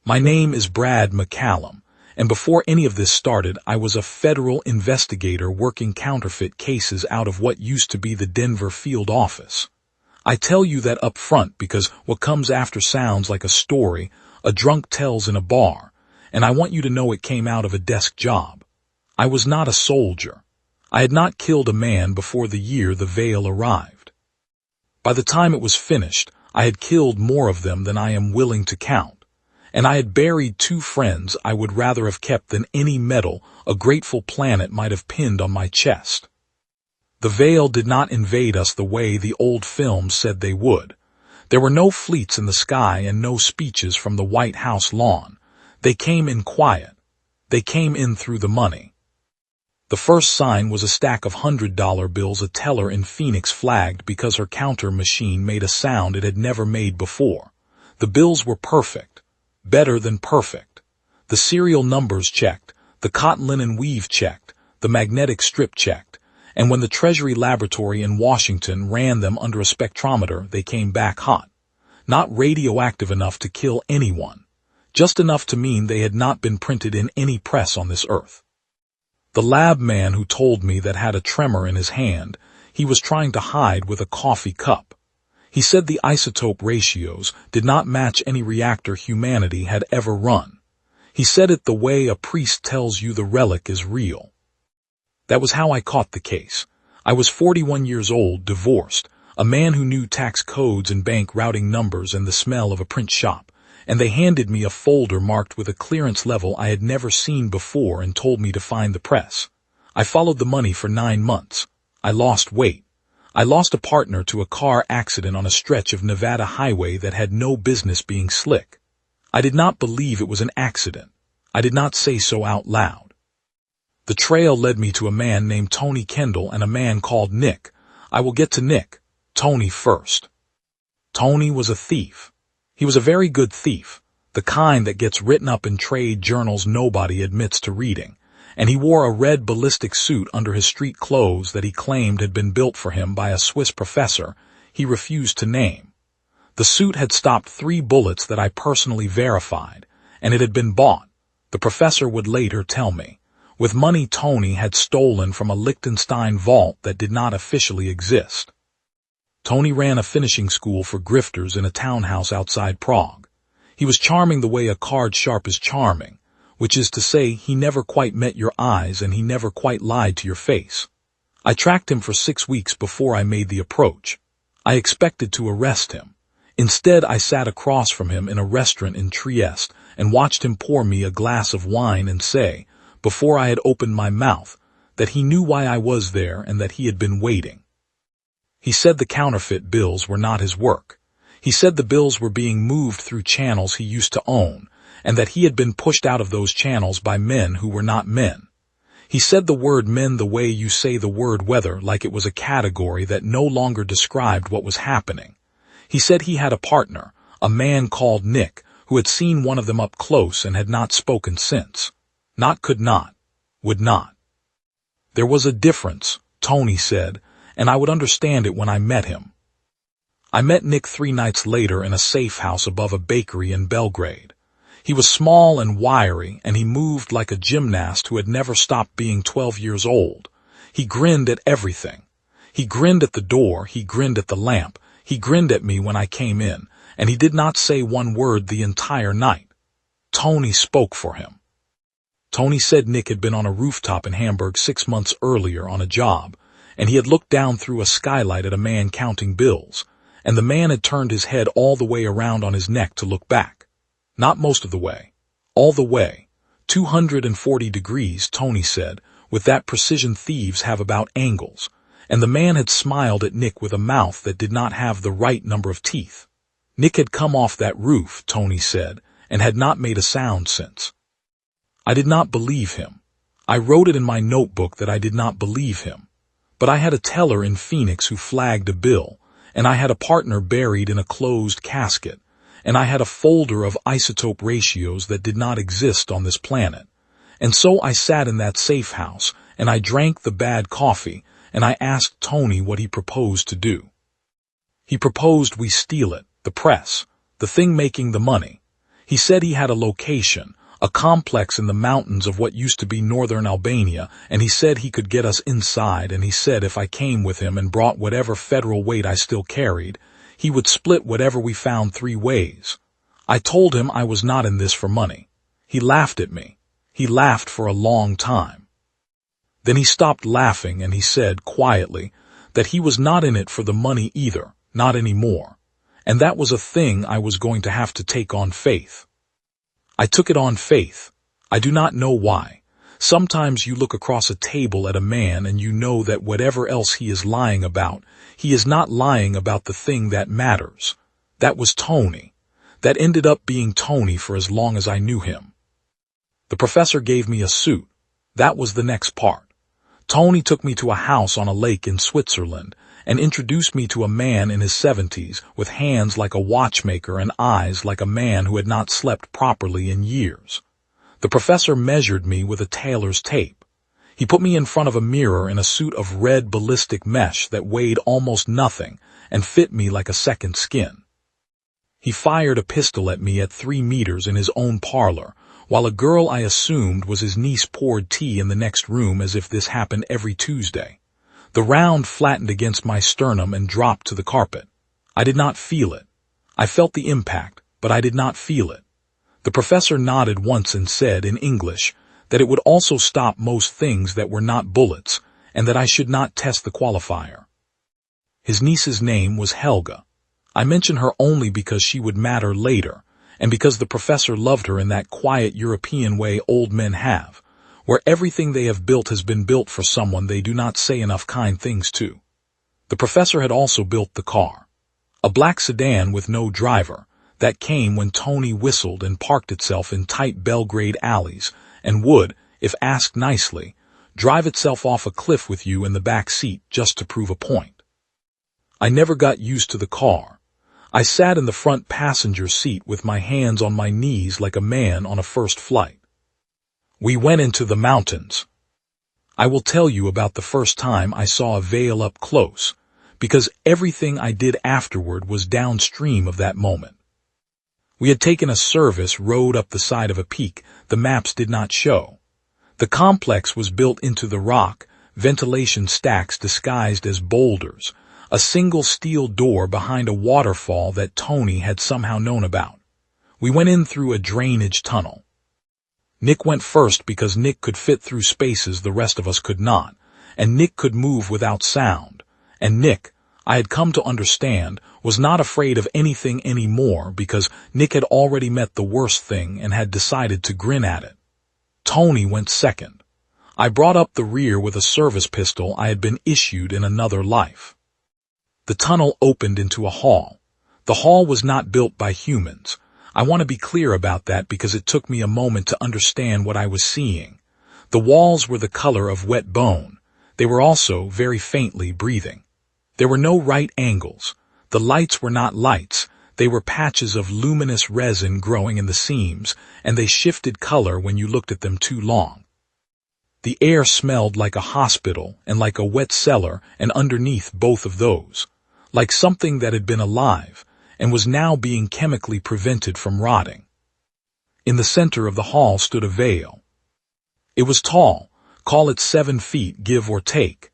My name is Brad McCallum, and before any of this started, I was a federal investigator working counterfeit cases out of what used to be the Denver field office. I tell you that up front because what comes after sounds like a story a drunk tells in a bar, and I want you to know it came out of a desk job. I was not a soldier. I had not killed a man before the year the Vehl arrived. By the time it was finished, I had killed more of them than I am willing to count, and I had buried 2 friends I would rather have kept than any medal a grateful planet might have pinned on my chest. The Vehl did not invade us the way the old films said they would. There were no fleets in the sky and no speeches from the White House lawn. They came in quiet. They came in through the money. The first sign was a stack of $100 bills a teller in Phoenix flagged because her counter machine made a sound it had never made before. The bills were perfect. Better than perfect. The serial numbers checked, the cotton linen weave checked, the magnetic strip checked, and when the Treasury Laboratory in Washington ran them under a spectrometer, they came back hot. Not radioactive enough to kill anyone, just enough to mean they had not been printed in any press on this earth. The lab man who told me that had a tremor in his hand he was trying to hide with a coffee cup. He said the isotope ratios did not match any reactor humanity had ever run. He said it the way a priest tells you the relic is real. That was how I caught the case. I was 41 years old, divorced, a man who knew tax codes and bank routing numbers and the smell of a print shop, and they handed me a folder marked with a clearance level I had never seen before and told me to find the press. I followed the money for 9 months. I lost weight. I lost a partner to a car accident on a stretch of Nevada highway that had no business being slick. I did not believe it was an accident. I did not say so out loud. The trail led me to a man named Tony Kendall and a man called Nick. I will get to Nick. Tony first. Tony was a thief. He was a very good thief, the kind that gets written up in trade journals nobody admits to reading, and he wore a red ballistic suit under his street clothes that he claimed had been built for him by a Swiss professor he refused to name. The suit had stopped 3 bullets that I personally verified, and it had been bought, the professor would later tell me, with money Tony had stolen from a Liechtenstein vault that did not officially exist. Tony ran a finishing school for grifters in a townhouse outside Prague. He was charming the way a card sharp is charming, which is to say he never quite met your eyes and he never quite lied to your face. I tracked him for 6 weeks before I made the approach. I expected to arrest him. Instead, I sat across from him in a restaurant in Trieste and watched him pour me a glass of wine and say, before I had opened my mouth, that he knew why I was there and that he had been waiting. He said the counterfeit bills were not his work. He said the bills were being moved through channels he used to own, and that he had been pushed out of those channels by men who were not men. He said the word men the way you say the word weather, like it was a category that no longer described what was happening. He said he had a partner, a man called Nick, who had seen one of them up close and had not spoken since. Not could not, would not. There was a difference, Tony said, and I would understand it when I met him. I met Nick 3 nights later in a safe house above a bakery in Belgrade. He was small and wiry, and he moved like a gymnast who had never stopped being 12 years old. He grinned at everything. He grinned at the door, he grinned at the lamp, he grinned at me when I came in, and he did not say one word the entire night. Tony spoke for him. Tony said Nick had been on a rooftop in Hamburg 6 months earlier on a job, and he had looked down through a skylight at a man counting bills, and the man had turned his head all the way around on his neck to look back. Not most of the way. All the way. 240 degrees, Tony said, with that precision thieves have about angles, and the man had smiled at Nick with a mouth that did not have the right number of teeth. Nick had come off that roof, Tony said, and had not made a sound since. I did not believe him. I wrote it in my notebook that I did not believe him. But I had a teller in Phoenix who flagged a bill, and I had a partner buried in a closed casket, and I had a folder of isotope ratios that did not exist on this planet. And so I sat in that safe house, and I drank the bad coffee, and I asked Tony what he proposed to do. He proposed we steal it, the press, the thing making the money. He said he had a location, a complex in the mountains of what used to be northern Albania, and he said he could get us inside, and he said if I came with him and brought whatever federal weight I still carried, he would split whatever we found 3 ways. I told him I was not in this for money. He laughed at me. He laughed for a long time. Then he stopped laughing and he said, quietly, that he was not in it for the money either, not anymore. And that was a thing I was going to have to take on faith. I took it on faith. I do not know why. Sometimes you look across a table at a man and you know that whatever else he is lying about, he is not lying about the thing that matters. That was Tony. That ended up being Tony for as long as I knew him. The professor gave me a suit. That was the next part. Tony took me to a house on a lake in Switzerland and introduced me to a man in his 70s with hands like a watchmaker and eyes like a man who had not slept properly in years. The professor measured me with a tailor's tape. He put me in front of a mirror in a suit of red ballistic mesh that weighed almost nothing and fit me like a second skin. He fired a pistol at me at 3 meters in his own parlor, while a girl I assumed was his niece poured tea in the next room as if this happened every Tuesday. The round flattened against my sternum and dropped to the carpet. I did not feel it. I felt the impact, but I did not feel it. The professor nodded once and said in English that it would also stop most things that were not bullets and that I should not test the qualifier. His niece's name was Helga. I mention her only because she would matter later, and because the professor loved her in that quiet European way old men have, where everything they have built has been built for someone they do not say enough kind things to. The professor had also built the car, a black sedan with no driver, that came when Tony whistled and parked itself in tight Belgrade alleys, and would, if asked nicely, drive itself off a cliff with you in the back seat just to prove a point. I never got used to the car. I sat in the front passenger seat with my hands on my knees like a man on a first flight. We went into the mountains. I will tell you about the first time I saw a Vehl up close, because everything I did afterward was downstream of that moment. We had taken a service road up the side of a peak the maps did not show. The complex was built into the rock, ventilation stacks disguised as boulders, a single steel door behind a waterfall that Tony had somehow known about. We went in through a drainage tunnel. Nick went first because Nick could fit through spaces the rest of us could not, and Nick could move without sound. And Nick, I had come to understand, was not afraid of anything anymore because Nick had already met the worst thing and had decided to grin at it. Tony went second. I brought up the rear with a service pistol I had been issued in another life. The tunnel opened into a hall. The hall was not built by humans. I want to be clear about that because it took me a moment to understand what I was seeing. The walls were the color of wet bone. They were also very faintly breathing. There were no right angles. The lights were not lights. They were patches of luminous resin growing in the seams, and they shifted color when you looked at them too long. The air smelled like a hospital and like a wet cellar, and underneath both of those, like something that had been alive and was now being chemically prevented from rotting. In the center of the hall stood a Vehl. It was tall, call it 7 feet, give or take.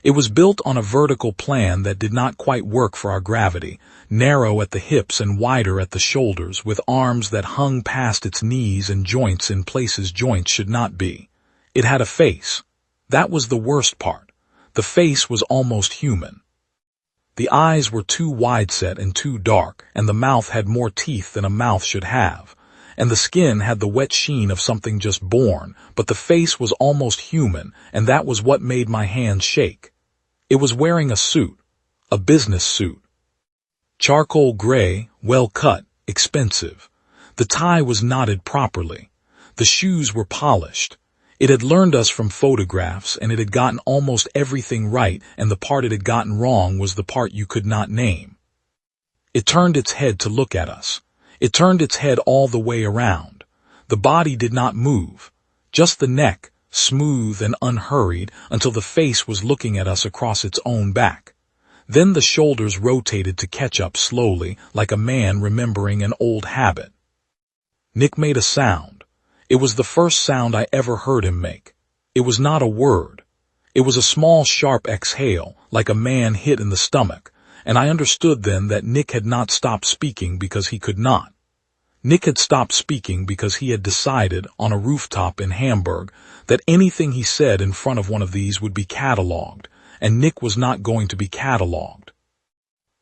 It was built on a vertical plan that did not quite work for our gravity, narrow at the hips and wider at the shoulders, with arms that hung past its knees and joints in places joints should not be. It had a face. That was the worst part. The face was almost human. The eyes were too wide-set and too dark, and the mouth had more teeth than a mouth should have, and the skin had the wet sheen of something just born, but the face was almost human, and that was what made my hands shake. It was wearing a suit, a business suit. Charcoal gray, well cut, expensive. The tie was knotted properly. The shoes were polished. It had learned us from photographs, and it had gotten almost everything right, and the part it had gotten wrong was the part you could not name. It turned its head to look at us. It turned its head all the way around. The body did not move, just the neck, smooth and unhurried, until the face was looking at us across its own back. Then the shoulders rotated to catch up slowly, like a man remembering an old habit. Nick made a sound. It was the first sound I ever heard him make. It was not a word. It was a small, sharp exhale, like a man hit in the stomach, and I understood then that Nick had not stopped speaking because he could not. Nick had stopped speaking because he had decided, on a rooftop in Hamburg, that anything he said in front of one of these would be catalogued, and Nick was not going to be catalogued.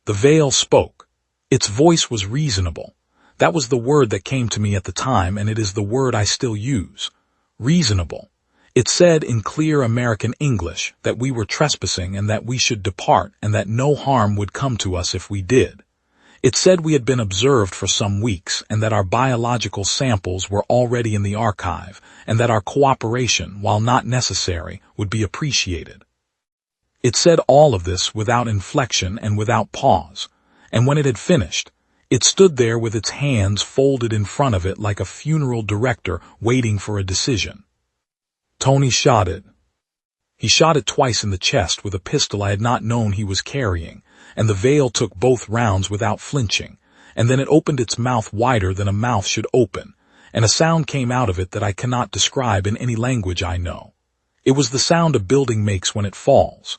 The Vehl spoke. Its voice was reasonable. That was the word that came to me at the time, and it is the word I still use. Reasonable. It said in clear American English that we were trespassing and that we should depart and that no harm would come to us if we did. It said we had been observed for some weeks and that our biological samples were already in the archive and that our cooperation, while not necessary, would be appreciated. It said all of this without inflection and without pause, and when it had finished, it stood there with its hands folded in front of it like a funeral director waiting for a decision. Tony shot it. He shot it twice in the chest with a pistol I had not known he was carrying, and the Vehl took both rounds without flinching, and then it opened its mouth wider than a mouth should open, and a sound came out of it that I cannot describe in any language I know. It was the sound a building makes when it falls.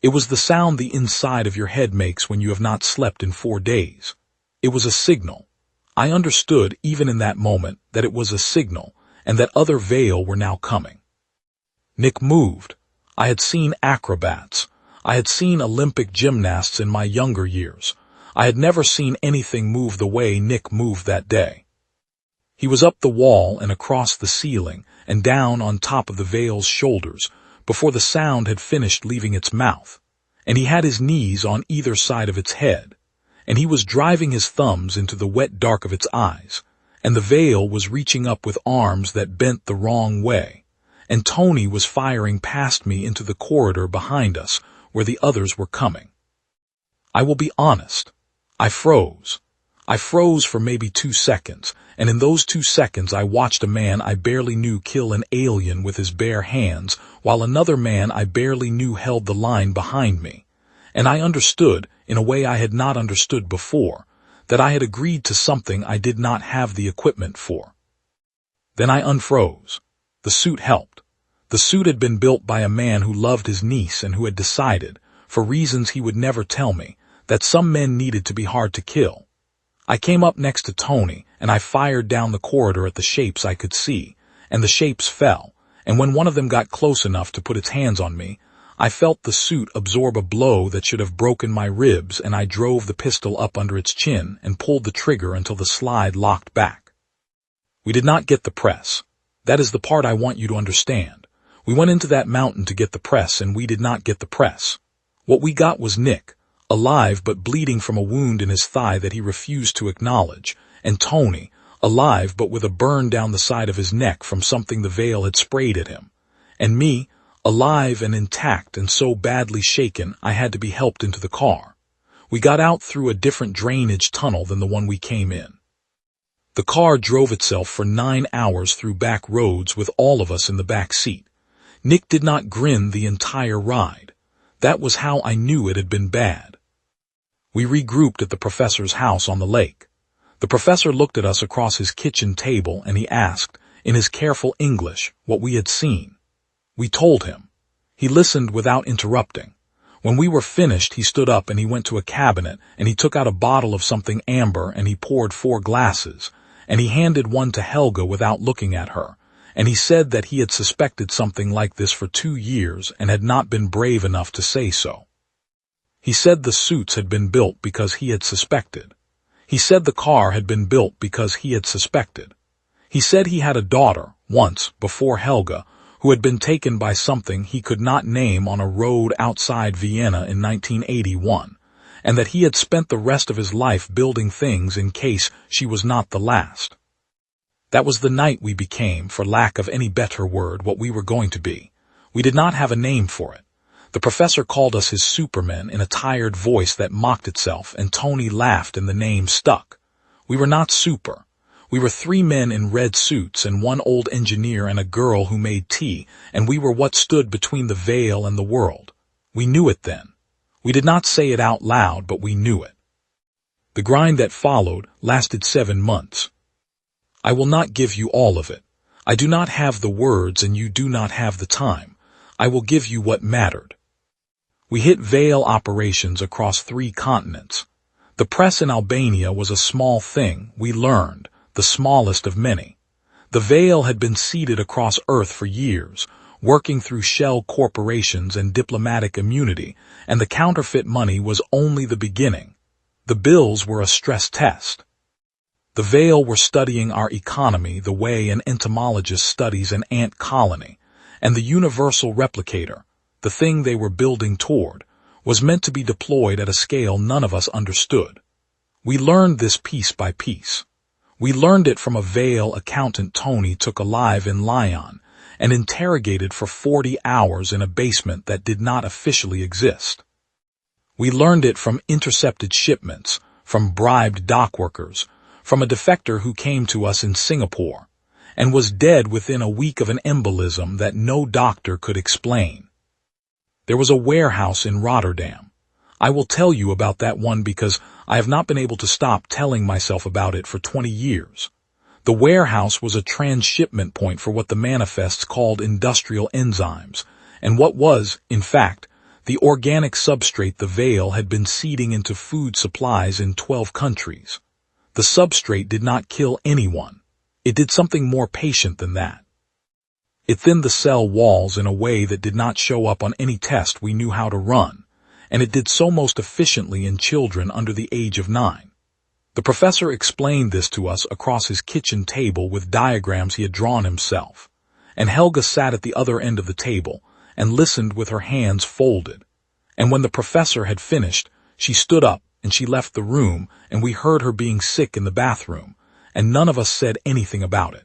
It was the sound the inside of your head makes when you have not slept in 4 days. It was a signal. I understood, even in that moment, that it was a signal, and that other Vehl were now coming. Nick moved. I had seen acrobats. I had seen Olympic gymnasts in my younger years. I had never seen anything move the way Nick moved that day. He was up the wall and across the ceiling and down on top of the Vehl's shoulders before the sound had finished leaving its mouth, and he had his knees on either side of its head, and he was driving his thumbs into the wet dark of its eyes, and the Vehl was reaching up with arms that bent the wrong way, and Tony was firing past me into the corridor behind us where the others were coming. I will be honest. I froze. I froze for maybe 2 seconds, and in those 2 seconds I watched a man I barely knew kill an alien with his bare hands, while another man I barely knew held the line behind me. And I understood, in a way I had not understood before, that I had agreed to something I did not have the equipment for. Then I unfroze. The suit helped. The suit had been built by a man who loved his niece and who had decided, for reasons he would never tell me, that some men needed to be hard to kill. I came up next to Tony, and I fired down the corridor at the shapes I could see, and the shapes fell, and when one of them got close enough to put its hands on me, I felt the suit absorb a blow that should have broken my ribs, and I drove the pistol up under its chin and pulled the trigger until the slide locked back. We did not get the press. That is the part I want you to understand. We went into that mountain to get the press, and we did not get the press. What we got was Nick, alive but bleeding from a wound in his thigh that he refused to acknowledge, and Tony, alive but with a burn down the side of his neck from something the Vehl had sprayed at him, and me, alive and intact and so badly shaken I had to be helped into the car. We got out through a different drainage tunnel than the one we came in. The car drove itself for 9 hours through back roads with all of us in the back seat. Nick did not grin the entire ride. That was how I knew it had been bad. We regrouped at the professor's house on the lake. The professor looked at us across his kitchen table and he asked, in his careful English, what we had seen. We told him. He listened without interrupting. When we were finished, he stood up and he went to a cabinet and he took out a bottle of something amber and he poured 4 glasses, and he handed one to Helga without looking at her, and he said that he had suspected something like this for 2 years and had not been brave enough to say so. He said the suits had been built because he had suspected. He said the car had been built because he had suspected. He said he had a daughter, once, before Helga, who had been taken by something he could not name on a road outside Vienna in 1981, and that he had spent the rest of his life building things in case she was not the last. That was the night we became, for lack of any better word, what we were going to be. We did not have a name for it. The professor called us his supermen in a tired voice that mocked itself, and Tony laughed and the name stuck. We were not super. We were 3 men in red suits and 1 old engineer and a girl who made tea, and we were what stood between the Vehl and the world. We knew it then. We did not say it out loud, but we knew it. The grind that followed lasted 7 months. I will not give you all of it. I do not have the words and you do not have the time. I will give you what mattered. We hit Vehl operations across 3 continents. The press in Albania was a small thing, we learned, the smallest of many. The Vehl had been seeded across Earth for years, working through shell corporations and diplomatic immunity, and the counterfeit money was only the beginning. The bills were a stress test. The Vehl were studying our economy the way an entomologist studies an ant colony, and the universal replicator, the thing they were building toward, was meant to be deployed at a scale none of us understood. We learned this piece by piece. We learned it from a Vehl accountant Tony took alive in Lyon and interrogated for 40 hours in a basement that did not officially exist. We learned it from intercepted shipments, from bribed dockworkers, from a defector who came to us in Singapore and was dead within a week of an embolism that no doctor could explain. There was a warehouse in Rotterdam. I will tell you about that one because I have not been able to stop telling myself about it for 20 years. The warehouse was a transshipment point for what the manifests called industrial enzymes, and what was, in fact, the organic substrate the Vehl had been seeding into food supplies in 12 countries. The substrate did not kill anyone. It did something more patient than that. It thinned the cell walls in a way that did not show up on any test we knew how to run, and it did so most efficiently in children under the age of 9. The professor explained this to us across his kitchen table with diagrams he had drawn himself, and Helga sat at the other end of the table and listened with her hands folded. And when the professor had finished, she stood up and she left the room, and we heard her being sick in the bathroom, and none of us said anything about it.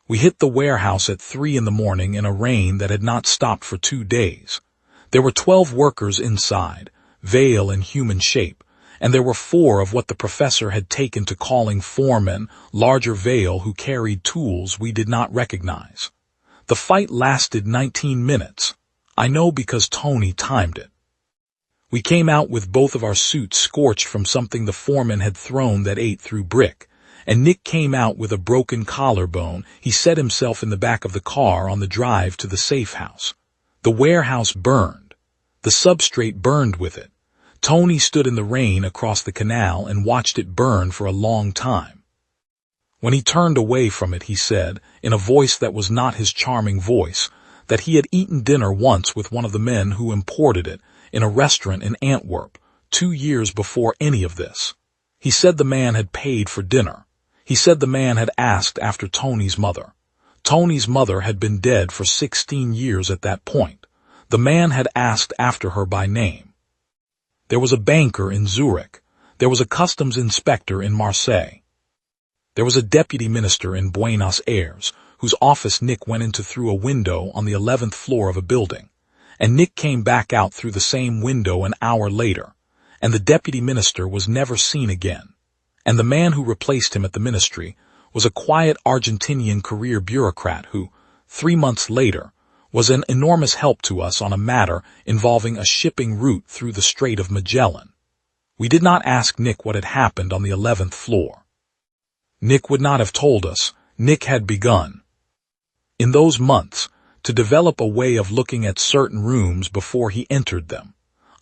We hit the warehouse at 3 in the morning in a rain that had not stopped for 2 days. There were 12 workers inside, Vehl in human shape, and there were 4 of what the professor had taken to calling foremen, larger Vehl who carried tools we did not recognize. The fight lasted 19 minutes. I know because Tony timed it. We came out with both of our suits scorched from something the foreman had thrown that ate through brick, and Nick came out with a broken collarbone. He set himself in the back of the car on the drive to the safe house. The warehouse burned. The substrate burned with it. Tony stood in the rain across the canal and watched it burn for a long time. When he turned away from it, he said, in a voice that was not his charming voice, that he had eaten dinner once with one of the men who imported it in a restaurant in Antwerp 2 years before any of this. He said the man had paid for dinner. He said the man had asked after Tony's mother. Tony's mother had been dead for 16 years at that point. The man had asked after her by name. There was a banker in Zurich. There was a customs inspector in Marseille. There was a deputy minister in Buenos Aires, whose office Nick went into through a window on the 11th floor of a building, and Nick came back out through the same window an hour later, and the deputy minister was never seen again. And the man who replaced him at the ministry was a quiet Argentinian career bureaucrat who, 3 months later, was an enormous help to us on a matter involving a shipping route through the Strait of Magellan. We did not ask Nick what had happened on the 11th floor. Nick would not have told us. Nick had begun, in those months, to develop a way of looking at certain rooms before he entered them,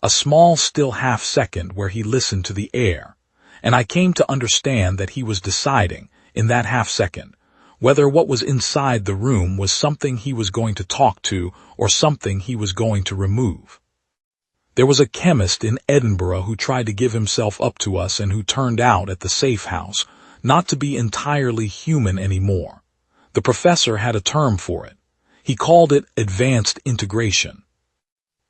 a small still half-second where he listened to the air, and I came to understand that he was deciding, in that half-second, whether what was inside the room was something he was going to talk to or something he was going to remove. There was a chemist in Edinburgh who tried to give himself up to us and who turned out at the safe house not to be entirely human anymore. The professor had a term for it. He called it advanced integration.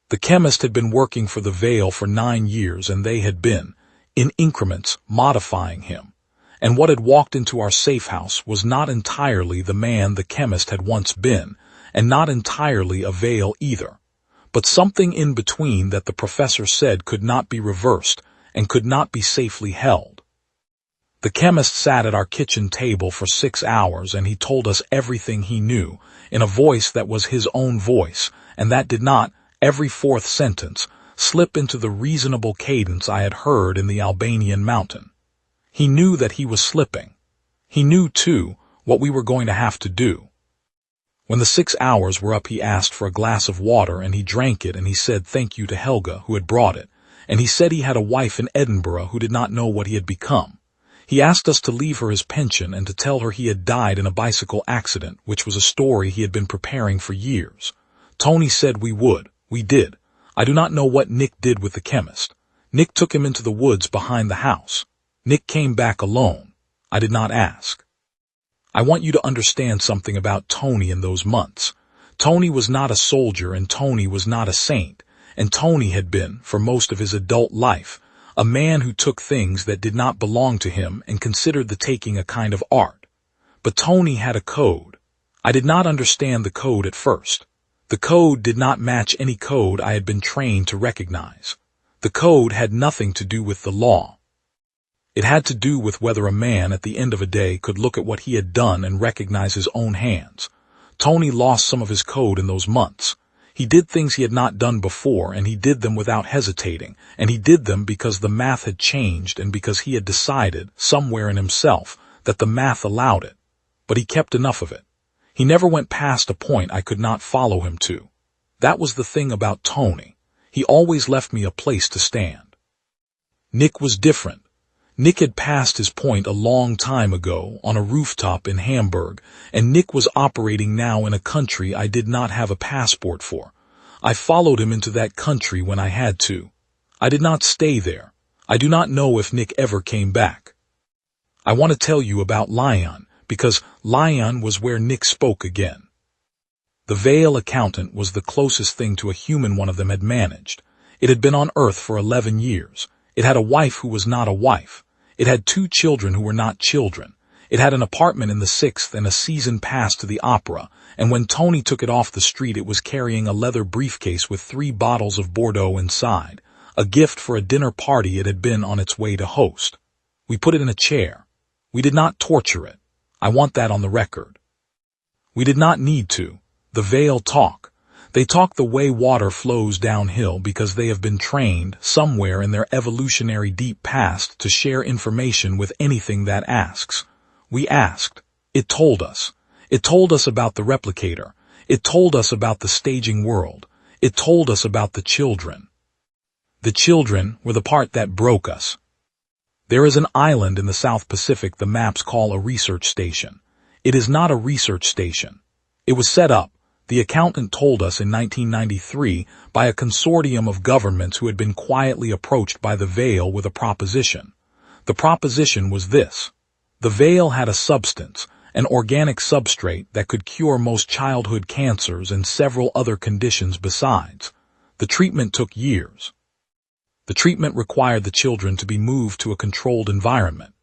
The chemist had been working for the Vehl for 9 years, and they had been, in increments, modifying him. And what had walked into our safe house was not entirely the man the chemist had once been, and not entirely a Vehl either, but something in between that the professor said could not be reversed and could not be safely held. The chemist sat at our kitchen table for 6 hours, and he told us everything he knew in a voice that was his own voice, and that did not, every 4th sentence, slip into the reasonable cadence I had heard in the Albanian mountain. He knew that he was slipping. He knew, too, what we were going to have to do. When the 6 hours were up, he asked for a glass of water, and he drank it, and he said thank you to Helga, who had brought it, and he said he had a wife in Edinburgh who did not know what he had become. He asked us to leave her his pension and to tell her he had died in a bicycle accident, which was a story he had been preparing for years. Tony said we would. We did. I do not know what Nick did with the chemist. Nick took him into the woods behind the house. Nick came back alone. I did not ask. I want you to understand something about Tony in those months. Tony was not a soldier, and Tony was not a saint, and Tony had been, for most of his adult life, a man who took things that did not belong to him and considered the taking a kind of art. But Tony had a code. I did not understand the code at first. The code did not match any code I had been trained to recognize. The code had nothing to do with the law. It had to do with whether a man at the end of a day could look at what he had done and recognize his own hands. Tony lost some of his code in those months. He did things he had not done before, and he did them without hesitating, and he did them because the math had changed and because he had decided, somewhere in himself, that the math allowed it. But he kept enough of it. He never went past a point I could not follow him to. That was the thing about Tony. He always left me a place to stand. Nick was different. Nick had passed his point a long time ago on a rooftop in Hamburg, and Nick was operating now in a country I did not have a passport for. I followed him into that country when I had to. I did not stay there. I do not know if Nick ever came back. I want to tell you about Lyon, because Lyon was where Nick spoke again. The Vehl accountant was the closest thing to a human one of them had managed. It had been on Earth for 11 years. It had a wife who was not a wife. It had 2 children who were not children. It had an apartment in the 6th and a season pass to the opera, and when Tony took it off the street it was carrying a leather briefcase with 3 bottles of Bordeaux inside, a gift for a dinner party it had been on its way to host. We put it in a chair. We did not torture it. I want that on the record. We did not need to. The Vehl talk. They talk the way water flows downhill because they have been trained somewhere in their evolutionary deep past to share information with anything that asks. We asked. It told us. It told us about the replicator. It told us about the staging world. It told us about the children. The children were the part that broke us. There is an island in the South Pacific the maps call a research station. It is not a research station. It was set up, the accountant told us in 1993, by a consortium of governments who had been quietly approached by the Vehl with a proposition. The proposition was this. The Vehl had a substance, an organic substrate that could cure most childhood cancers and several other conditions besides. The treatment took years. The treatment required the children to be moved to a controlled environment.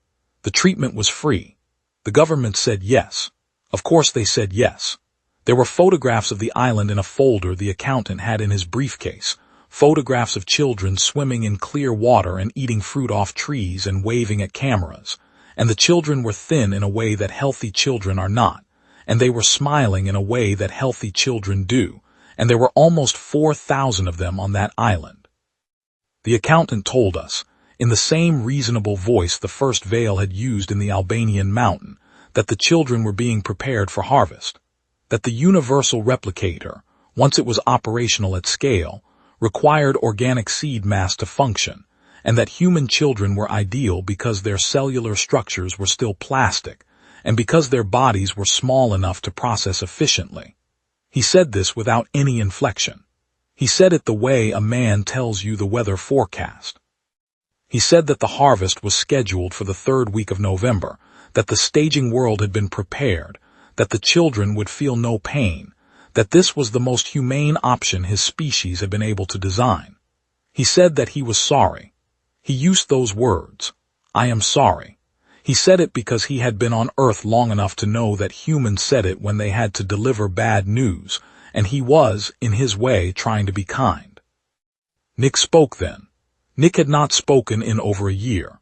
The treatment was free. The government said yes. Of course they said yes. There were photographs of the island in a folder the accountant had in his briefcase, photographs of children swimming in clear water and eating fruit off trees and waving at cameras, and the children were thin in a way that healthy children are not, and they were smiling in a way that healthy children do, and there were almost 4,000 of them on that island. The accountant told us, in the same reasonable voice the first Vehl had used in the Albanian mountain, that the children were being prepared for harvest. That the universal replicator, once it was operational at scale, required organic seed mass to function, and that human children were ideal because their cellular structures were still plastic, and because their bodies were small enough to process efficiently. He said this without any inflection. He said it the way a man tells you the weather forecast. He said that the harvest was scheduled for the 3rd week of November, that the staging world had been prepared, that the children would feel no pain, that this was the most humane option his species had been able to design. He said that he was sorry. He used those words, I am sorry. He said it because he had been on Earth long enough to know that humans said it when they had to deliver bad news, and he was, in his way, trying to be kind. Nick spoke then. Nick had not spoken in over a year.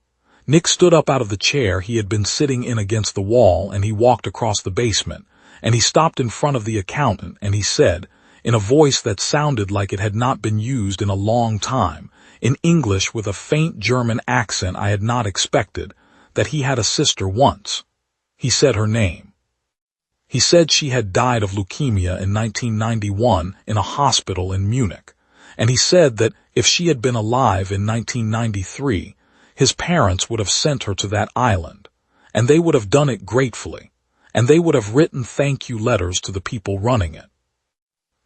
Nick stood up out of the chair he had been sitting in against the wall, and he walked across the basement, and he stopped in front of the accountant, and he said, in a voice that sounded like it had not been used in a long time, in English with a faint German accent I had not expected, that he had a sister once. He said her name. He said she had died of leukemia in 1991 in a hospital in Munich, and he said that if she had been alive in 1993, his parents would have sent her to that island, and they would have done it gratefully, and they would have written thank you letters to the people running it.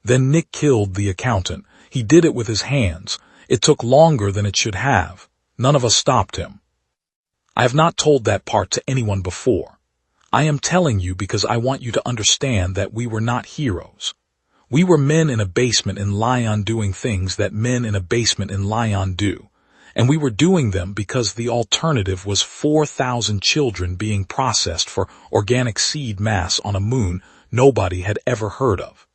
Then Nick killed the accountant. He did it with his hands. It took longer than it should have. None of us stopped him. I have not told that part to anyone before. I am telling you because I want you to understand that we were not heroes. We were men in a basement in Lyon doing things that men in a basement in Lyon do. And we were doing them because the alternative was 4,000 children being processed for organic seed mass on a moon nobody had ever heard of.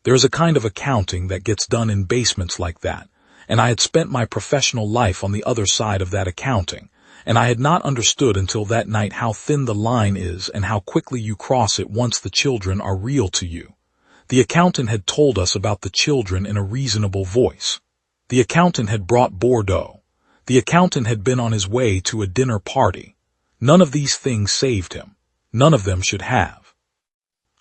There is a kind of accounting that gets done in basements like that, and I had spent my professional life on the other side of that accounting, and I had not understood until that night how thin the line is and how quickly you cross it once the children are real to you. The accountant had told us about the children in a reasonable voice. The accountant had brought Bordeaux. The accountant had been on his way to a dinner party. None of these things saved him. None of them should have.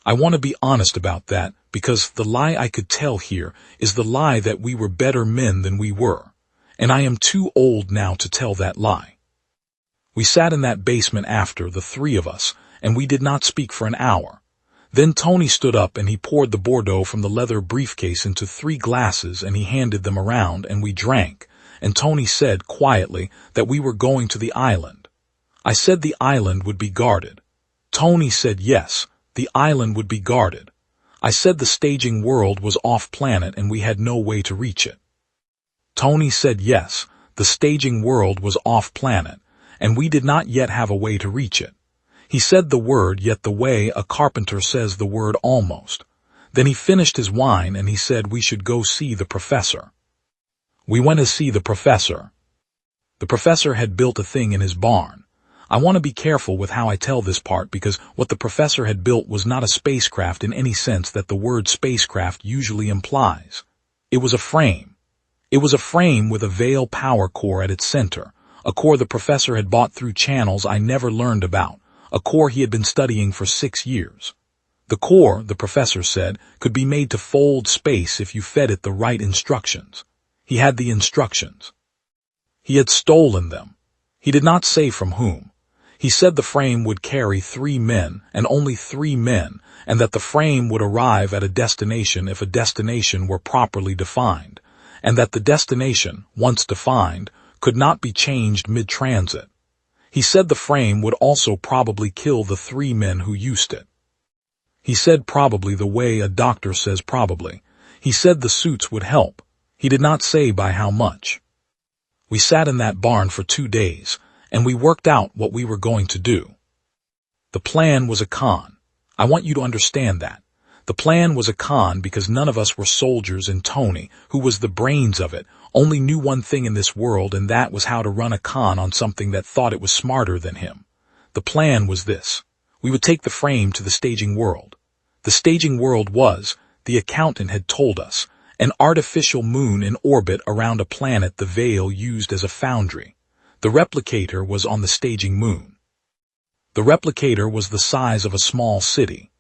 I want to be honest about that because the lie I could tell here is the lie that we were better men than we were, and I am too old now to tell that lie. We sat in that basement after, the three of us, and we did not speak for an hour. Then Tony stood up and he poured the Bordeaux from the leather briefcase into 3 glasses and he handed them around and we drank, and Tony said quietly that we were going to the island. I said the island would be guarded. Tony said yes, the island would be guarded. I said the staging world was off-planet and we had no way to reach it. Tony said yes, the staging world was off-planet, and we did not yet have a way to reach it. He said the word, yet the way a carpenter says the word almost. Then he finished his wine and he said we should go see the professor. We went to see the professor. The professor had built a thing in his barn. I want to be careful with how I tell this part because what the professor had built was not a spacecraft in any sense that the word spacecraft usually implies. It was a frame. It was a frame with a Vehl power core at its center, a core the professor had bought through channels I never learned about, a core he had been studying for 6 years. The core, the professor said, could be made to fold space if you fed it the right instructions. He had the instructions. He had stolen them. He did not say from whom. He said the frame would carry 3 men, and only 3 men, and that the frame would arrive at a destination if a destination were properly defined, and that the destination, once defined, could not be changed mid-transit. He said the frame would also probably kill the 3 men who used it. He said probably the way a doctor says probably. He said the suits would help. He did not say by how much. We sat in that barn for 2 days, and we worked out what we were going to do. The plan was a con. I want you to understand that. The plan was a con because none of us were soldiers, and Tony, who was the brains of it, only knew one thing in this world, and that was how to run a con on something that thought it was smarter than him. The plan was this. We would take the frame to the staging world. The staging world was, the accountant had told us, an artificial moon in orbit around a planet the Vehl used as a foundry. The replicator was on the staging moon. The replicator was the size of a small city.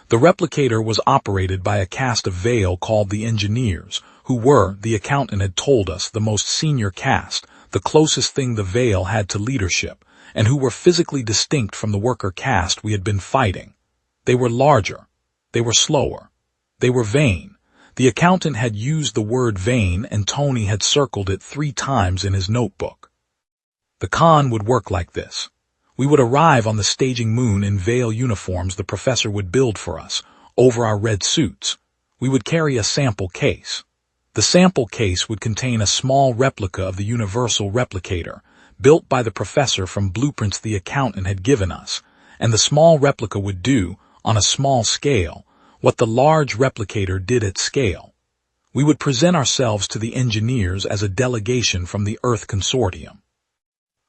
The replicator was operated by a caste of Vehl called the engineers, who were, the accountant had told us, the most senior caste, the closest thing the Vehl had to leadership, and who were physically distinct from the worker caste we had been fighting. They were larger. They were slower. They were vain. The accountant had used the word vain, and Tony had circled it 3 times in his notebook. The con would work like this. We would arrive on the staging moon in Vehl uniforms the professor would build for us, over our red suits. We would carry a sample case. The sample case would contain a small replica of the universal replicator, built by the professor from blueprints the accountant had given us, and the small replica would do, on a small scale, what the large replicator did at scale. We would present ourselves to the engineers as a delegation from the Earth Consortium.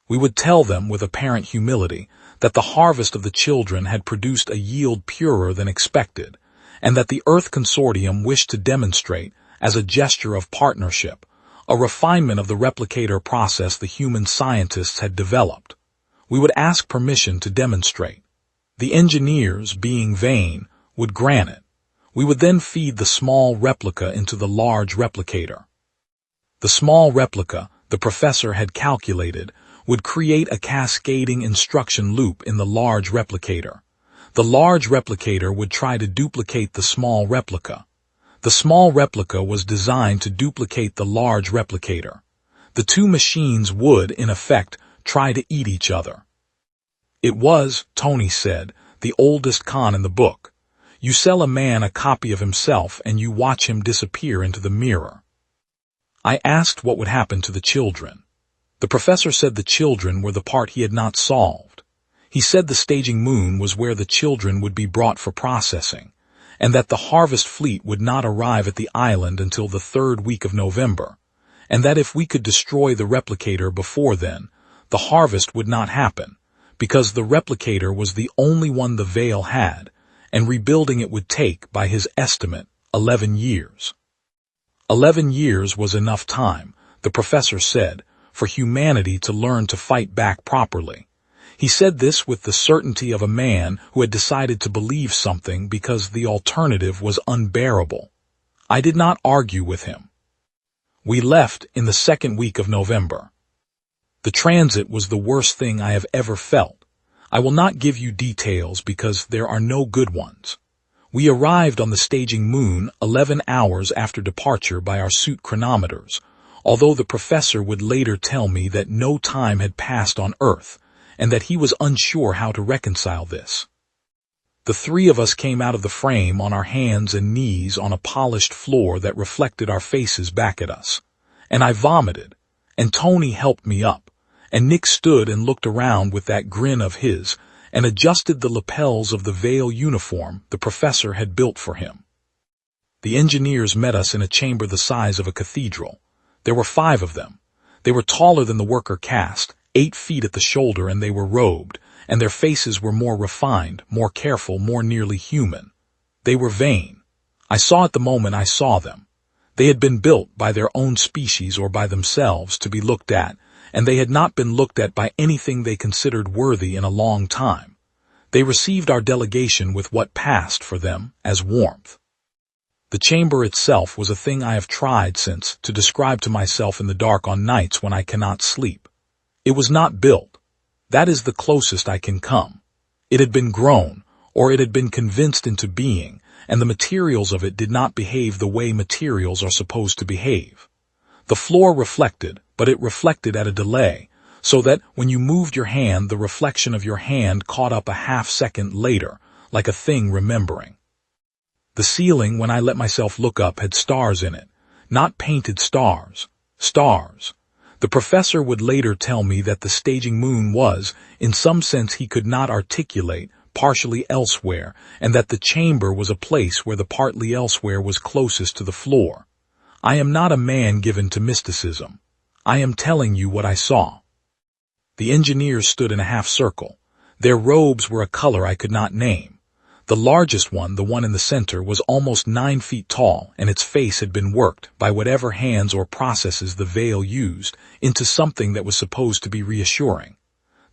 We would tell them with apparent humility that the harvest of the children had produced a yield purer than expected, and that the Earth Consortium wished to demonstrate, as a gesture of partnership, a refinement of the replicator process the human scientists had developed. We would ask permission to demonstrate. The engineers, being vain, would grant it. We would then feed the small replica into the large replicator. The small replica, the professor had calculated, would create a cascading instruction loop in the large replicator. The large replicator would try to duplicate the small replica. The small replica was designed to duplicate the large replicator. The two machines would, in effect, try to eat each other. It was, Tony said, the oldest con in the book. You sell a man a copy of himself and you watch him disappear into the mirror. I asked what would happen to the children. The professor said the children were the part he had not solved. He said the staging moon was where the children would be brought for processing, and that the harvest fleet would not arrive at the island until the 3rd week of November, and that if we could destroy the replicator before then, the harvest would not happen, because the replicator was the only one the Vehl had, and rebuilding it would take, by his estimate, 11 years. 11 years was enough time, the professor said, for humanity to learn to fight back properly. He said this with the certainty of a man who had decided to believe something because the alternative was unbearable. I did not argue with him. We left in the 2nd week of November. The transit was the worst thing I have ever felt. I will not give you details because there are no good ones. We arrived on the staging moon 11 hours after departure by our suit chronometers, although the professor would later tell me that no time had passed on Earth, and that he was unsure how to reconcile this. The three of us came out of the frame on our hands and knees on a polished floor that reflected our faces back at us, and I vomited, and Tony helped me up, and Nick stood and looked around with that grin of his, and adjusted the lapels of the Vehl uniform the professor had built for him. The engineers met us in a chamber the size of a cathedral. There were 5 of them. They were taller than the worker caste, 8 feet at the shoulder, and they were robed, and their faces were more refined, more careful, more nearly human. They were vain. I saw it the moment I saw them. They had been built by their own species or by themselves to be looked at, and they had not been looked at by anything they considered worthy in a long time. They received our delegation with what passed for them as warmth. The chamber itself was a thing I have tried since to describe to myself in the dark on nights when I cannot sleep. It was not built. That is the closest I can come. It had been grown, or it had been convinced into being, and the materials of it did not behave the way materials are supposed to behave. The floor reflected, but it reflected at a delay, so that when you moved your hand, the reflection of your hand caught up a half-second later, like a thing remembering. The ceiling, when I let myself look up, had stars in it, not painted stars, stars. The professor would later tell me that the staging moon was, in some sense he could not articulate, partially elsewhere, and that the chamber was a place where the partly elsewhere was closest to the floor. I am not a man given to mysticism. I am telling you what I saw. The engineers stood in a half-circle. Their robes were a color I could not name. The largest one, the one in the center, was almost 9 feet tall, and its face had been worked, by whatever hands or processes the Vehl used, into something that was supposed to be reassuring.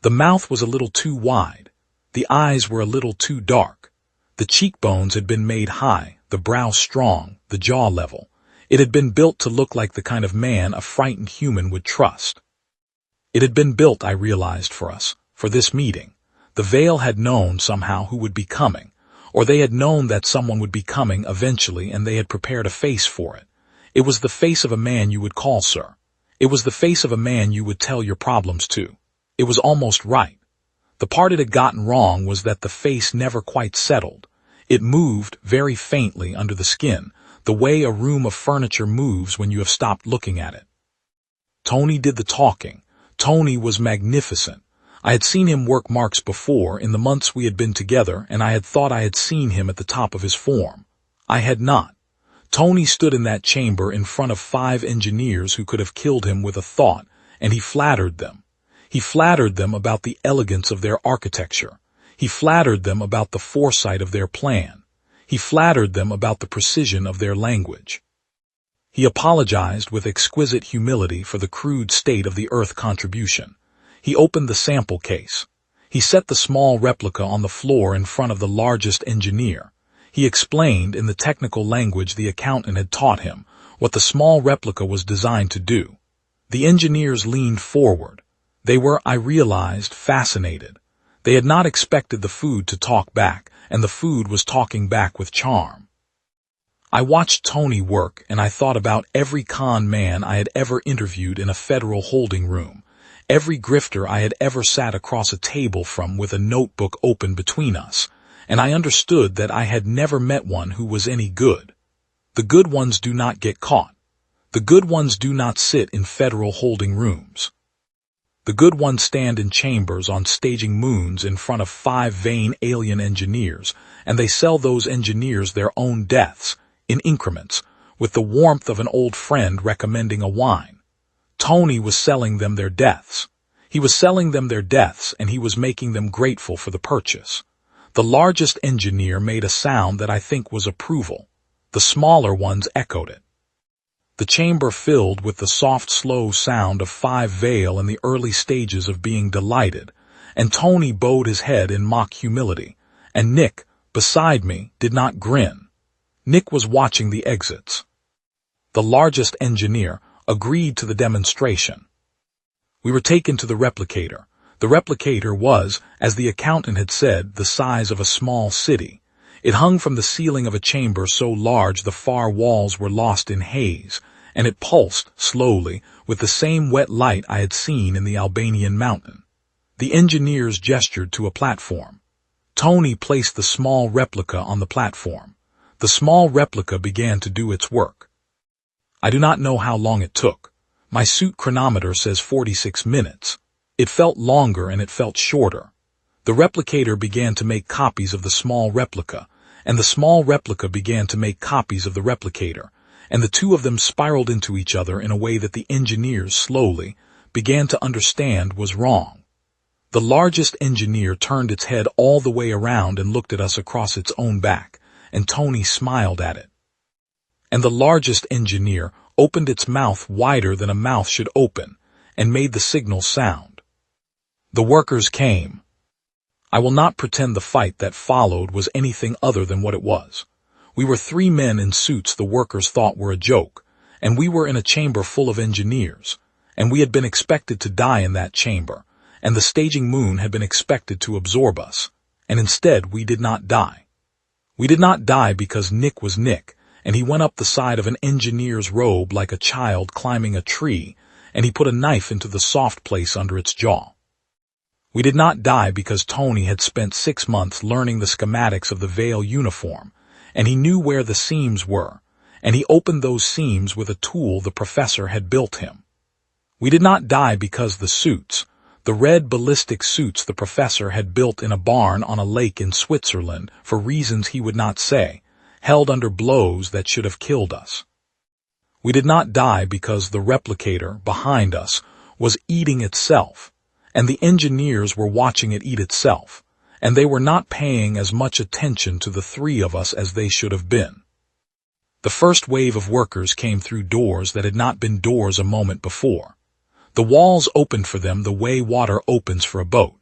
The mouth was a little too wide. The eyes were a little too dark. The cheekbones had been made high, the brow strong, the jaw level. It had been built to look like the kind of man a frightened human would trust. It had been built, I realized, for us, for this meeting. The Vehl had known somehow who would be coming, or they had known that someone would be coming eventually, and they had prepared a face for it. It was the face of a man you would call sir. It was the face of a man you would tell your problems to. It was almost right. The part it had gotten wrong was that the face never quite settled. It moved very faintly under the skin, the way a room of furniture moves when you have stopped looking at it. Tony did the talking. Tony was magnificent. I had seen him work marks before in the months we had been together, and I had thought I had seen him at the top of his form. I had not. Tony stood in that chamber in front of 5 engineers who could have killed him with a thought, and he flattered them. He flattered them about the elegance of their architecture. He flattered them about the foresight of their plan. He flattered them about the precision of their language. He apologized with exquisite humility for the crude state of the Earth contribution. He opened the sample case. He set the small replica on the floor in front of the largest engineer. He explained, in the technical language the accountant had taught him, what the small replica was designed to do. The engineers leaned forward. They were, I realized, fascinated. They had not expected the food to talk back, and the food was talking back with charm. I watched Tony work, and I thought about every con man I had ever interviewed in a federal holding room, every grifter I had ever sat across a table from with a notebook open between us, and I understood that I had never met one who was any good. The good ones do not get caught. The good ones do not sit in federal holding rooms. The good ones stand in chambers on staging moons in front of 5 vain alien engineers, and they sell those engineers their own deaths, in increments, with the warmth of an old friend recommending a wine. Tony was selling them their deaths. He was selling them their deaths, and he was making them grateful for the purchase. The largest engineer made a sound that I think was approval. The smaller ones echoed it. The chamber filled with the soft, slow sound of 5 Vehl in the early stages of being delighted, and Tony bowed his head in mock humility, and Nick, beside me, did not grin. Nick was watching the exits. The largest engineer agreed to the demonstration. We were taken to the replicator. The replicator was, as the accountant had said, the size of a small city. It hung from the ceiling of a chamber so large the far walls were lost in haze, and it pulsed, slowly, with the same wet light I had seen in the Albanian mountain. The engineers gestured to a platform. Tony placed the small replica on the platform. The small replica began to do its work. I do not know how long it took. My suit chronometer says 46 minutes. It felt longer and it felt shorter. The replicator began to make copies of the small replica, and the small replica began to make copies of the replicator, and the two of them spiraled into each other in a way that the engineers slowly began to understand was wrong. The largest engineer turned its head all the way around and looked at us across its own back, and Tony smiled at it. And the largest engineer opened its mouth wider than a mouth should open, and made the signal sound. The workers came. I will not pretend the fight that followed was anything other than what it was. We were 3 men in suits the workers thought were a joke, and we were in a chamber full of engineers, and we had been expected to die in that chamber, and the staging moon had been expected to absorb us, and instead we did not die. We did not die because Nick was Nick, and he went up the side of an engineer's robe like a child climbing a tree, and he put a knife into the soft place under its jaw. We did not die because Tony had spent 6 months learning the schematics of the Vehl uniform, and he knew where the seams were, and he opened those seams with a tool the professor had built him. We did not die because the suits, the red ballistic suits the professor had built in a barn on a lake in Switzerland for reasons he would not say, held under blows that should have killed us. We did not die because the replicator, behind us, was eating itself, and the engineers were watching it eat itself, and they were not paying as much attention to the 3 of us as they should have been. The first wave of workers came through doors that had not been doors a moment before. The walls opened for them the way water opens for a boat.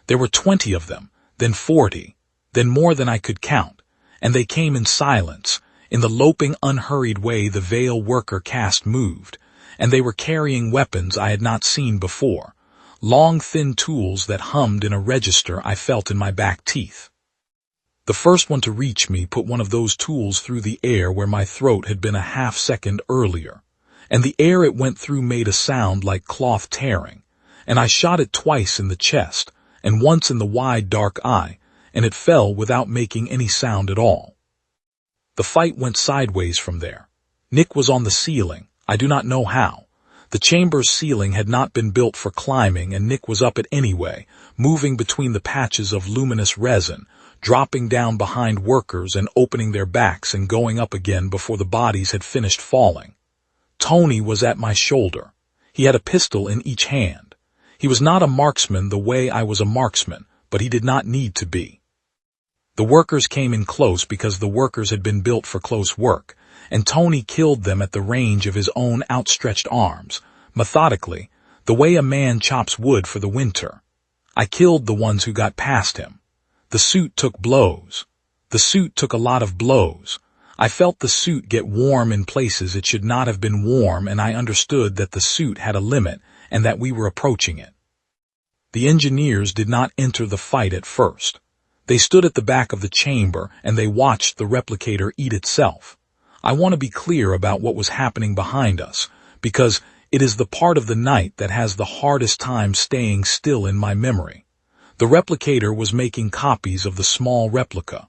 There were 20 of them, then 40, then more than I could count, and they came in silence, in the loping, unhurried way the Vehl worker caste moved, and they were carrying weapons I had not seen before, long, thin tools that hummed in a register I felt in my back teeth. The first one to reach me put one of those tools through the air where my throat had been a half-second earlier, and the air it went through made a sound like cloth tearing, and I shot it twice in the chest, and once in the wide dark eye, and it fell without making any sound at all. The fight went sideways from there. Nick was on the ceiling, I do not know how. The chamber's ceiling had not been built for climbing, and Nick was up it anyway, moving between the patches of luminous resin, dropping down behind workers and opening their backs and going up again before the bodies had finished falling. Tony was at my shoulder. He had a pistol in each hand. He was not a marksman the way I was a marksman, but he did not need to be. The workers came in close because the workers had been built for close work, and Tony killed them at the range of his own outstretched arms, methodically, the way a man chops wood for the winter. I killed the ones who got past him. The suit took blows. The suit took a lot of blows. I felt the suit get warm in places it should not have been warm, and I understood that the suit had a limit and that we were approaching it. The engineers did not enter the fight at first. They stood at the back of the chamber and they watched the replicator eat itself. I want to be clear about what was happening behind us, because it is the part of the night that has the hardest time staying still in my memory. The replicator was making copies of the small replica.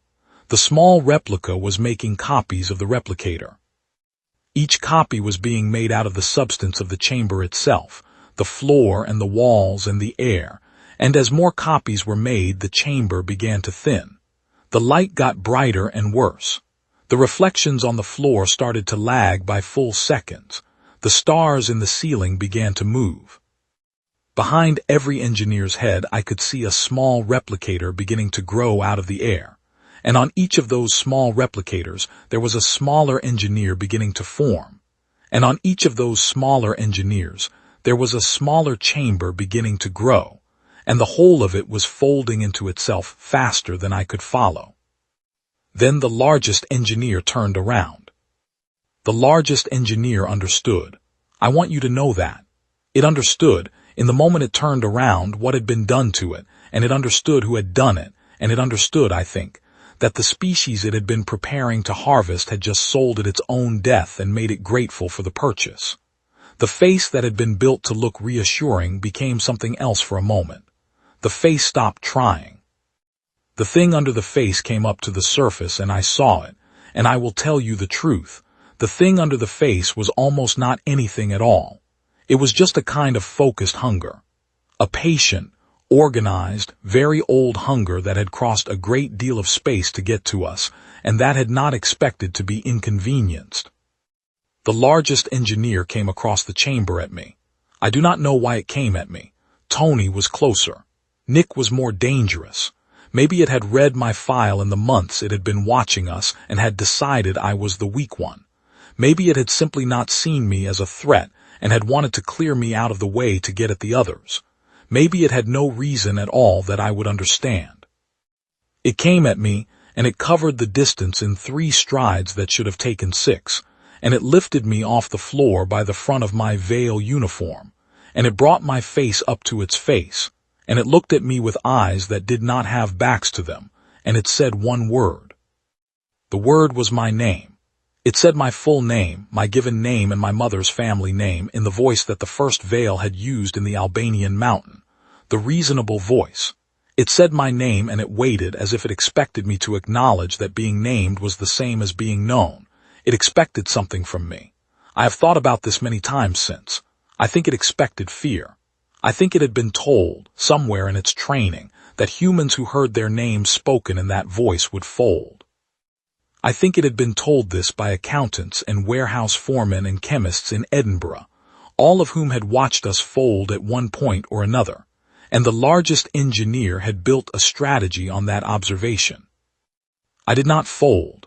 The small replica was making copies of the replicator. Each copy was being made out of the substance of the chamber itself, the floor and the walls and the air, and as more copies were made, the chamber began to thin. The light got brighter and worse. The reflections on the floor started to lag by full seconds. The stars in the ceiling began to move. Behind every engineer's head, I could see a small replicator beginning to grow out of the air. And on each of those small replicators, there was a smaller engineer beginning to form. And on each of those smaller engineers, there was a smaller chamber beginning to grow, and the whole of it was folding into itself faster than I could follow. Then the largest engineer turned around. The largest engineer understood. I want you to know that. It understood, in the moment it turned around, what had been done to it, and it understood who had done it, and it understood, I think, that the species it had been preparing to harvest had just sold it its own death and made it grateful for the purchase. The face that had been built to look reassuring became something else for a moment. The face stopped trying. The thing under the face came up to the surface and I saw it, and I will tell you the truth. The thing under the face was almost not anything at all. It was just a kind of focused hunger. A patient, organized, very old hunger that had crossed a great deal of space to get to us, and that had not expected to be inconvenienced. The largest engineer came across the chamber at me. I do not know why it came at me. Tony was closer. Nick was more dangerous. Maybe it had read my file in the months it had been watching us and had decided I was the weak one. Maybe it had simply not seen me as a threat and had wanted to clear me out of the way to get at the others. Maybe it had no reason at all that I would understand. It came at me, and it covered the distance in 3 strides that should have taken 6, and it lifted me off the floor by the front of my Vehl uniform, and it brought my face up to its face, and it looked at me with eyes that did not have backs to them, and it said one word. The word was my name. It said my full name, my given name, and my mother's family name in the voice that the first Vehl had used in the Albanian mountain, the reasonable voice. It said my name, and it waited as if it expected me to acknowledge that being named was the same as being known. It expected something from me. I have thought about this many times since. I think it expected fear. I think it had been told, somewhere in its training, that humans who heard their names spoken in that voice would fold. I think it had been told this by accountants and warehouse foremen and chemists in Edinburgh, all of whom had watched us fold at one point or another, and the largest engineer had built a strategy on that observation. I did not fold.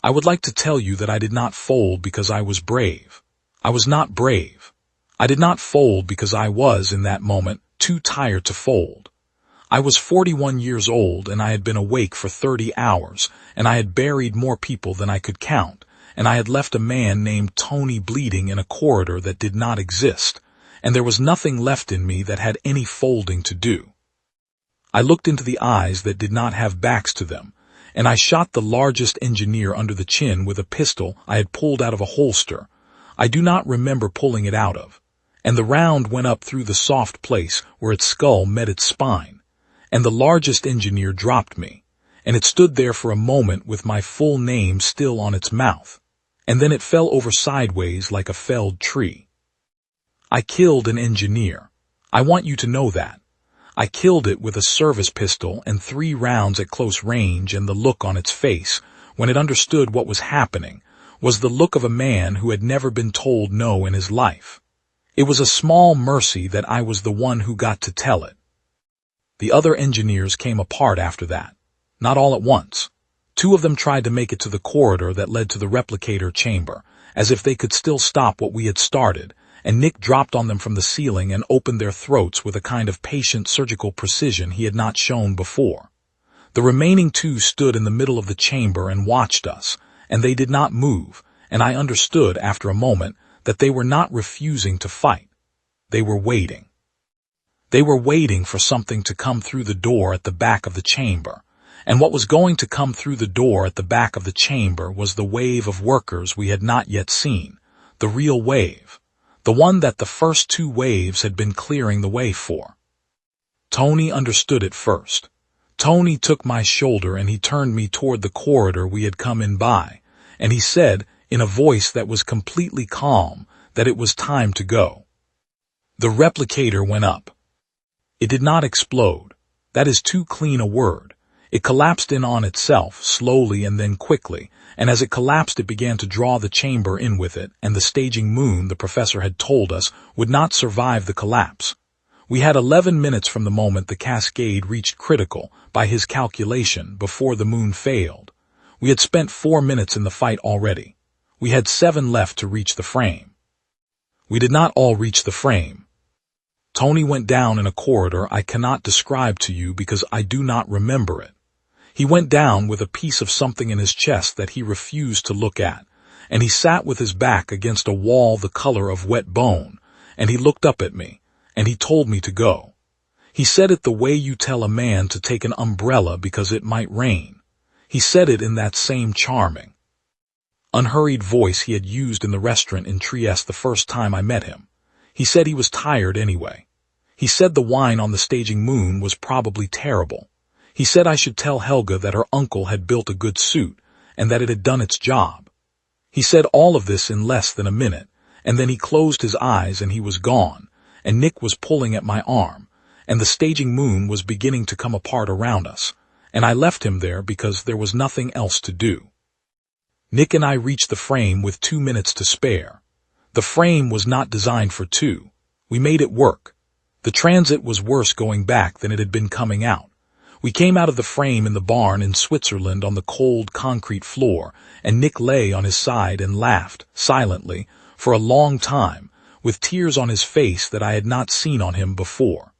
I would like to tell you that I did not fold because I was brave. I was not brave. I did not fold because I was, in that moment, too tired to fold. I was 41 years old, and I had been awake for 30 hours, and I had buried more people than I could count, and I had left a man named Tony bleeding in a corridor that did not exist, and there was nothing left in me that had any folding to do. I looked into the eyes that did not have backs to them, and I shot the largest engineer under the chin with a pistol I had pulled out of a holster. I do not remember pulling it out of, and the round went up through the soft place where its skull met its spine. And the largest engineer dropped me, and it stood there for a moment with my full name still on its mouth, and then it fell over sideways like a felled tree. I killed an engineer. I want you to know that. I killed it with a service pistol and 3 rounds at close range, and the look on its face, when it understood what was happening, was the look of a man who had never been told no in his life. It was a small mercy that I was the one who got to tell it. The other engineers came apart after that, not all at once. 2 of them tried to make it to the corridor that led to the replicator chamber, as if they could still stop what we had started, and Nick dropped on them from the ceiling and opened their throats with a kind of patient surgical precision he had not shown before. The remaining two stood in the middle of the chamber and watched us, and they did not move, and I understood after a moment that they were not refusing to fight. They were waiting. They were waiting for something to come through the door at the back of the chamber, and what was going to come through the door at the back of the chamber was the wave of workers we had not yet seen, the real wave, the one that the first two waves had been clearing the way for. Tony understood it first. Tony took my shoulder and he turned me toward the corridor we had come in by, and he said, in a voice that was completely calm, that it was time to go. The replicator went up. It did not explode. That is too clean a word. It collapsed in on itself, slowly and then quickly, and as it collapsed it began to draw the chamber in with it, and the staging moon, the professor had told us, would not survive the collapse. We had 11 minutes from the moment the cascade reached critical, by his calculation, before the moon failed. We had spent 4 minutes in the fight already. We had 7 left to reach the frame. We did not all reach the frame. Tony went down in a corridor I cannot describe to you because I do not remember it. He went down with a piece of something in his chest that he refused to look at, and he sat with his back against a wall the color of wet bone, and he looked up at me, and he told me to go. He said it the way you tell a man to take an umbrella because it might rain. He said it in that same charming, unhurried voice he had used in the restaurant in Trieste the first time I met him. He said he was tired anyway. He said the wine on the staging moon was probably terrible. He said I should tell Helga that her uncle had built a good suit, and that it had done its job. He said all of this in less than a minute, and then he closed his eyes and he was gone, and Nick was pulling at my arm, and the staging moon was beginning to come apart around us, and I left him there because there was nothing else to do. Nick and I reached the frame with 2 minutes to spare. The frame was not designed for 2. We made it work. The transit was worse going back than it had been coming out. We came out of the frame in the barn in Switzerland on the cold concrete floor, and Nick lay on his side and laughed, silently, for a long time, with tears on his face that I had not seen on him before.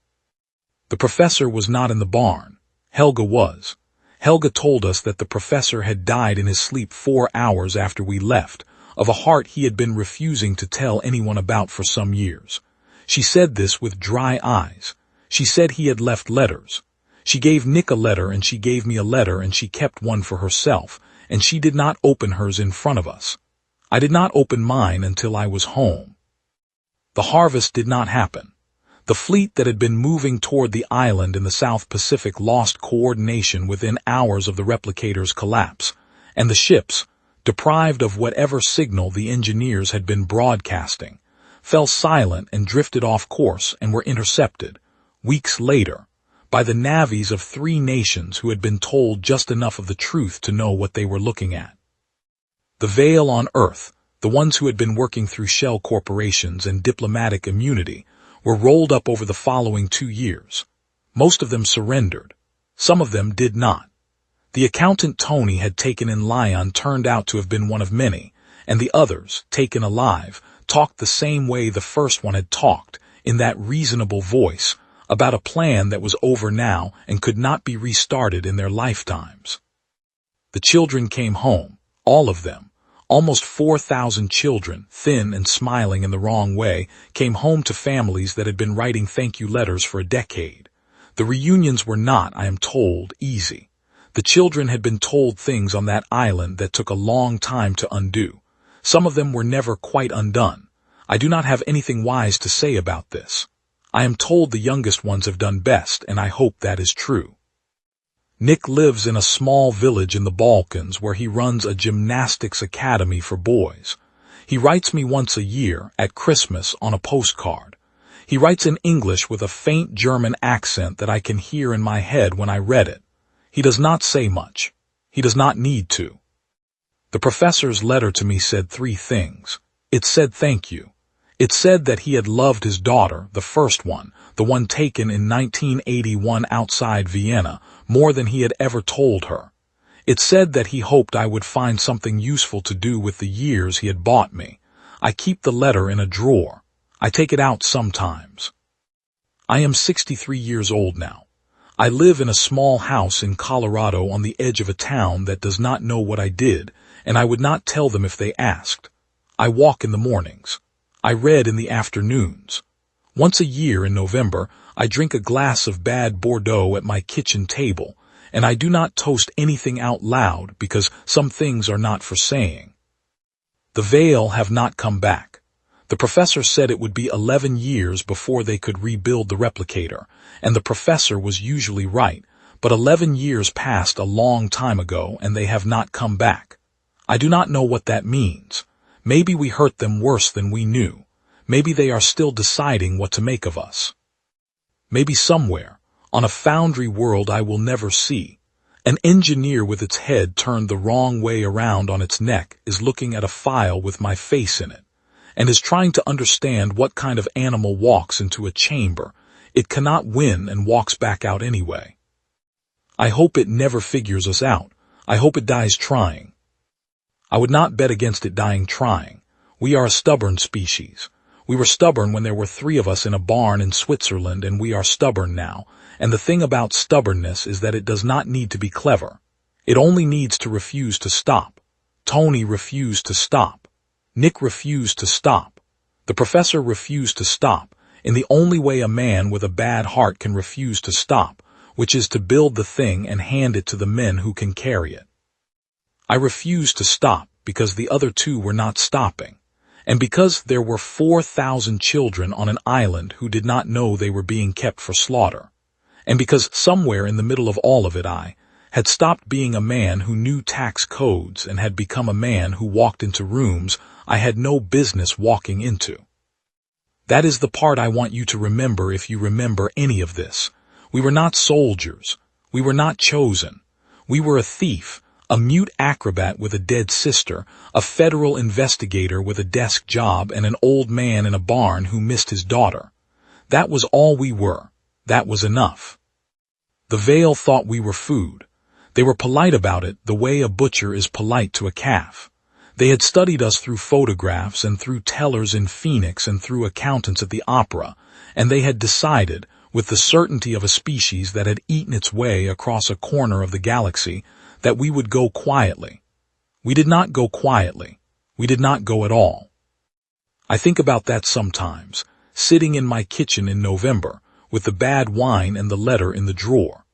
The professor was not in the barn. Helga was. Helga told us that the professor had died in his sleep 4 hours after we left, of a heart he had been refusing to tell anyone about for some years. She said this with dry eyes. She said he had left letters. She gave Nick a letter and she gave me a letter and she kept one for herself, and she did not open hers in front of us. I did not open mine until I was home. The harvest did not happen. The fleet that had been moving toward the island in the South Pacific lost coordination within hours of the replicator's collapse, and the ships, deprived of whatever signal the engineers had been broadcasting, fell silent and drifted off course and were intercepted, weeks later, by the navies of 3 nations who had been told just enough of the truth to know what they were looking at. The Vehl on Earth, the ones who had been working through shell corporations and diplomatic immunity, were rolled up over the following 2 years. Most of them surrendered. Some of them did not. The accountant Tony had taken in Lyon turned out to have been one of many, and the others, taken alive, talked the same way the first one had talked, in that reasonable voice, about a plan that was over now and could not be restarted in their lifetimes. The children came home, all of them. Almost 4,000 children, thin and smiling in the wrong way, came home to families that had been writing thank-you letters for a decade. The reunions were not, I am told, easy. The children had been told things on that island that took a long time to undo. Some of them were never quite undone. I do not have anything wise to say about this. I am told the youngest ones have done best, and I hope that is true. Nick lives in a small village in the Balkans where he runs a gymnastics academy for boys. He writes me once a year, at Christmas, on a postcard. He writes in English with a faint German accent that I can hear in my head when I read it. He does not say much. He does not need to. The professor's letter to me said 3 things. It said thank you. It said that he had loved his daughter, the first one, the one taken in 1981 outside Vienna, more than he had ever told her. It said that he hoped I would find something useful to do with the years he had bought me. I keep the letter in a drawer. I take it out sometimes. I am 63 years old now. I live in a small house in Colorado on the edge of a town that does not know what I did, and I would not tell them if they asked. I walk in the mornings. I read in the afternoons. Once a year in November, I drink a glass of bad Bordeaux at my kitchen table, and I do not toast anything out loud because some things are not for saying. The Vehl have not come back. The professor said it would be 11 years before they could rebuild the replicator, and the professor was usually right, but 11 years passed a long time ago and they have not come back. I do not know what that means. Maybe we hurt them worse than we knew. Maybe they are still deciding what to make of us. Maybe somewhere, on a foundry world I will never see, an engineer with its head turned the wrong way around on its neck is looking at a file with my face in it, and is trying to understand what kind of animal walks into a chamber. It cannot win and walks back out anyway. I hope it never figures us out. I hope it dies trying. I would not bet against it dying trying. We are a stubborn species. We were stubborn when there were 3 of us in a barn in Switzerland, and we are stubborn now. And the thing about stubbornness is that it does not need to be clever. It only needs to refuse to stop. Tony refused to stop. Nick refused to stop. The professor refused to stop, in the only way a man with a bad heart can refuse to stop, which is to build the thing and hand it to the men who can carry it. I refused to stop because the other 2 were not stopping, and because there were 4,000 children on an island who did not know they were being kept for slaughter, and because somewhere in the middle of all of it I had stopped being a man who knew tax codes and had become a man who walked into rooms I had no business walking into. That is the part I want you to remember if you remember any of this. We were not soldiers. We were not chosen. We were a thief, a mute acrobat with a dead sister, a federal investigator with a desk job, and an old man in a barn who missed his daughter. That was all we were. That was enough. The Vehl thought we were food. They were polite about it the way a butcher is polite to a calf. They had studied us through photographs and through tellers in Phoenix and through accountants at the opera, and they had decided, with the certainty of a species that had eaten its way across a corner of the galaxy, that we would go quietly. We did not go quietly. We did not go at all. I think about that sometimes, sitting in my kitchen in November, with the bad wine and the letter in the drawer.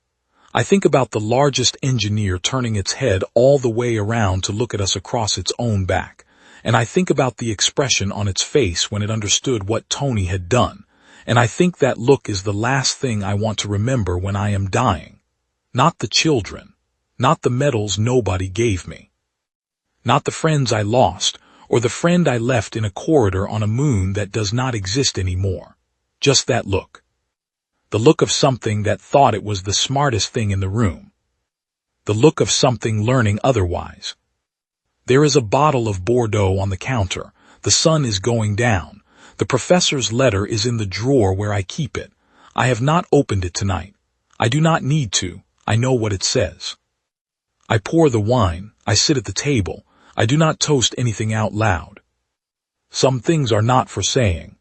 I think about the largest engineer turning its head all the way around to look at us across its own back, and I think about the expression on its face when it understood what Tony had done, and I think that look is the last thing I want to remember when I am dying. Not the children, not the medals nobody gave me, not the friends I lost, or the friend I left in a corridor on a moon that does not exist anymore. Just that look. The look of something that thought it was the smartest thing in the room. The look of something learning otherwise. There is a bottle of Bordeaux on the counter. The sun is going down. The professor's letter is in the drawer where I keep it. I have not opened it tonight. I do not need to. I know what it says. I pour the wine. I sit at the table. I do not toast anything out loud. Some things are not for saying.